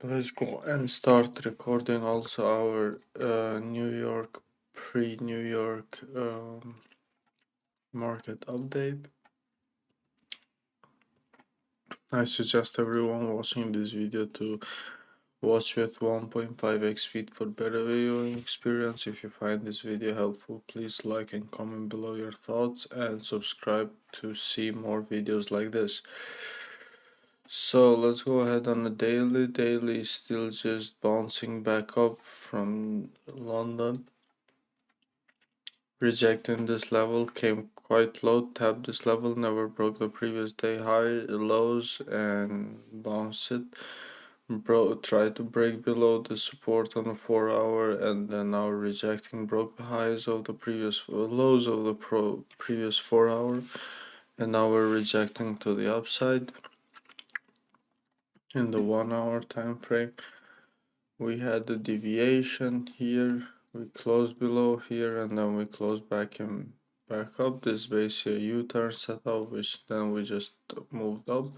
Let's go and start recording also our New York pre-New York market update. I suggest everyone watching this video to watch with 1.5x speed for better viewing experience. If you find this video helpful, please like and comment below your thoughts and subscribe to see more videos like this. So let's go ahead on the daily. Daily is still just bouncing back up from London. Rejecting this level, came quite low, tapped this level, never broke the previous day high lows and bounced it. Tried to break below the support on the 4-hour and then now rejecting, broke the highs of the previous lows of the previous 4-hour, and now we're rejecting to the upside. In the 1-hour time frame, we had the deviation here, we closed below here, and then we closed back up. This basically a U-turn setup, which then we just moved up.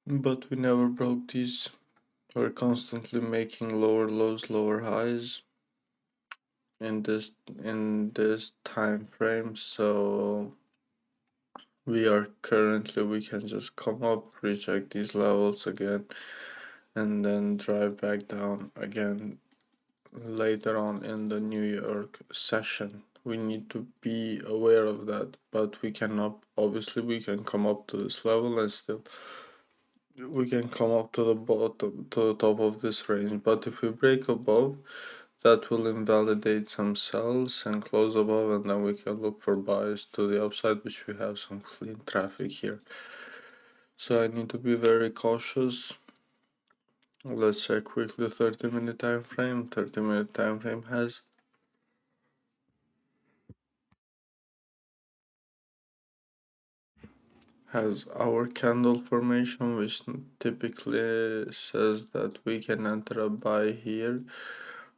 But we never broke these. We're constantly making lower lows, lower highs in this time frame. So we can just come up, reject these levels again, and then drive back down again later on in the New York session. We need to be aware of that, but we cannot, obviously we can come up to this level and still we can come up to the bottom, to the top of this range. But if we break above, that will invalidate some sells and close above, and then we can look for buys to the upside, which we have some clean traffic here. So I need to be very cautious. Let's check quickly 30-minute time frame. 30-minute time frame has our candle formation, which typically says that we can enter a buy here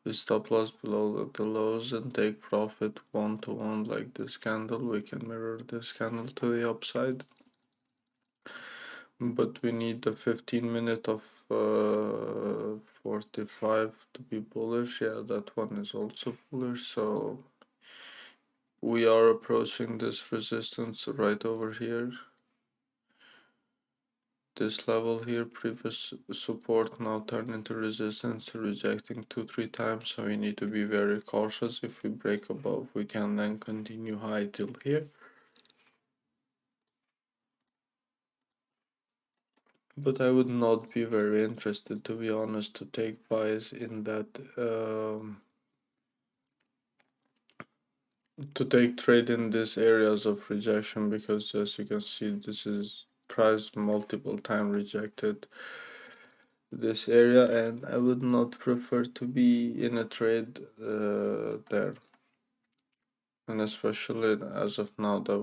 with stop loss below the lows and take profit 1-to-1 like this candle. We can mirror this candle to the upside, but we need the 15-minute of 45 to be bullish. Yeah, that one is also bullish. So we are approaching this resistance right over here. This level here, previous support, now turned into resistance, rejecting 2-3 times, so we need to be very cautious. If we break above, we can then continue high till here. But I would not be very interested, to be honest, to take buys in that to take trade in these areas of rejection, because as you can see, this is price multiple time rejected this area, and I would not prefer to be in a trade there. And especially as of now that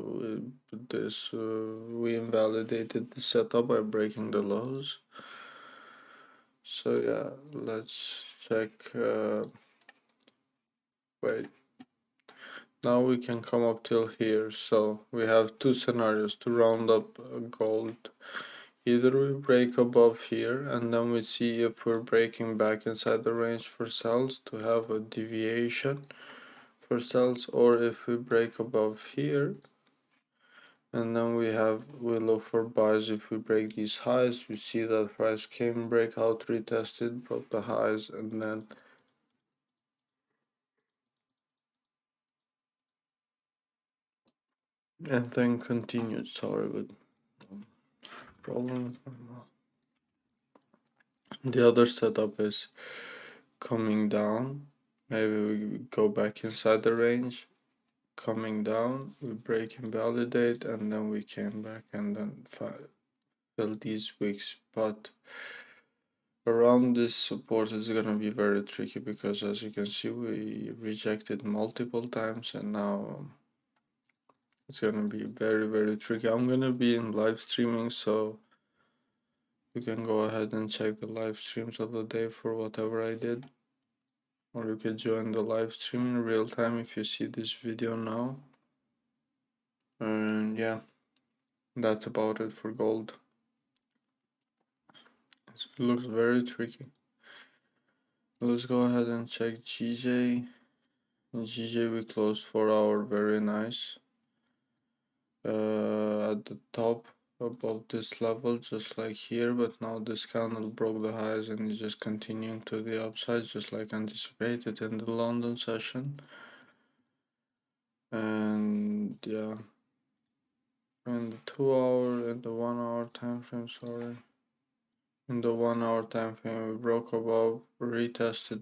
we invalidated the setup by breaking the lows. So yeah, let's check. Wait, now we can come up till here. So we have two scenarios to round up gold. Either we break above here and then we see if we're breaking back inside the range for sells to have a deviation for sells, or if we break above here and then we look for buys. If we break these highs, we see that price came, breakout, retested, broke the highs, and then continued. Sorry, but problem with my mouse. The other setup is coming down. Maybe we go back inside the range, coming down, we break, invalidate, and then we came back and then fill these wicks. But around this support is gonna be very tricky, because as you can see, we rejected multiple times, and now it's gonna be very tricky. I'm gonna be in live streaming, so you can go ahead and check the live streams of the day for whatever I did, or you can join the live stream in real time if you see this video now. yeah, that's about it for gold. It looks very tricky. Let's go ahead and check GJ. In GJ we closed 4 hour, very nice. At the top above this level, just like here, but now this candle broke the highs and is just continuing to the upside, just like anticipated in the London session. And yeah, in the 2 hour and the 1 hour time frame, sorry. In the 1 hour time frame, we broke above, retested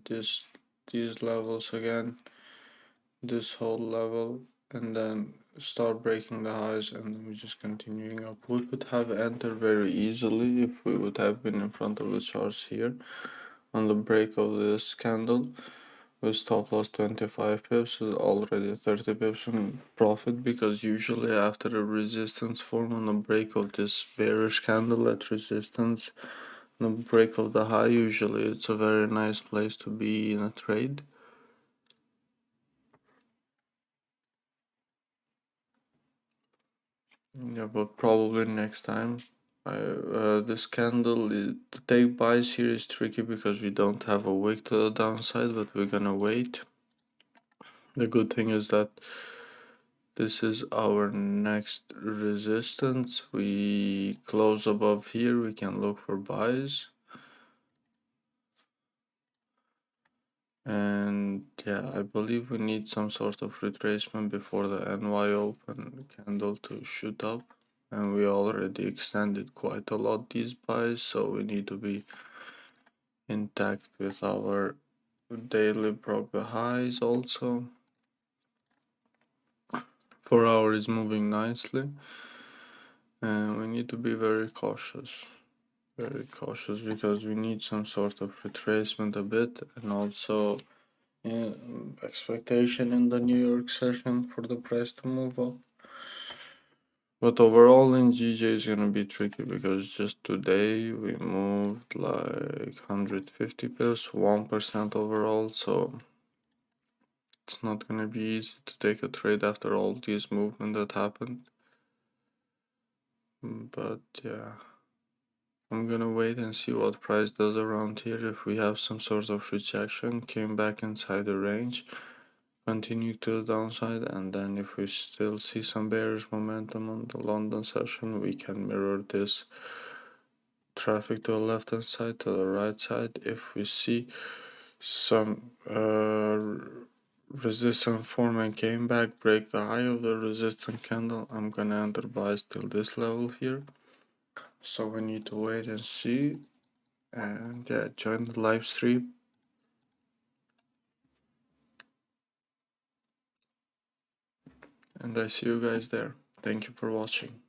these levels again, this whole level, and then start breaking the highs, and then we're just continuing up. We could have entered very easily if we would have been in front of the charts here on the break of this candle. With stop loss 25 pips, already 30 pips in profit, because usually after a resistance form on the break of this bearish candle at resistance, the break of the high, usually it's a very nice place to be in a trade. Yeah, but probably next time. This candle, to take buys here is tricky because we don't have a wick to the downside, but we're gonna wait. The good thing is that this is our next resistance. We close above here, we can look for buys. And yeah, I believe we need some sort of retracement before the NY open candle to shoot up. And we already extended quite a lot these buys, so we need to be intact with our daily broke the highs also. 4 hour is moving nicely, and we need to be very cautious because we need some sort of retracement a bit, and also expectation in the New York session for the price to move up. But overall in GJ is gonna be tricky because just today we moved like 150 pips, 1% overall, so it's not gonna be easy to take a trade after all this movement that happened. But yeah, I'm gonna wait and see what price does around here. If we have some sort of rejection, came back inside the range, continue to the downside, and then if we still see some bearish momentum on the London session, we can mirror this traffic to the left hand side, to the right side. If we see some resistance form and came back, break the high of the resistance candle, I'm gonna enter buys till this level here. So we need to wait and see. And yeah, join the live stream. And I see you guys there. Thank you for watching.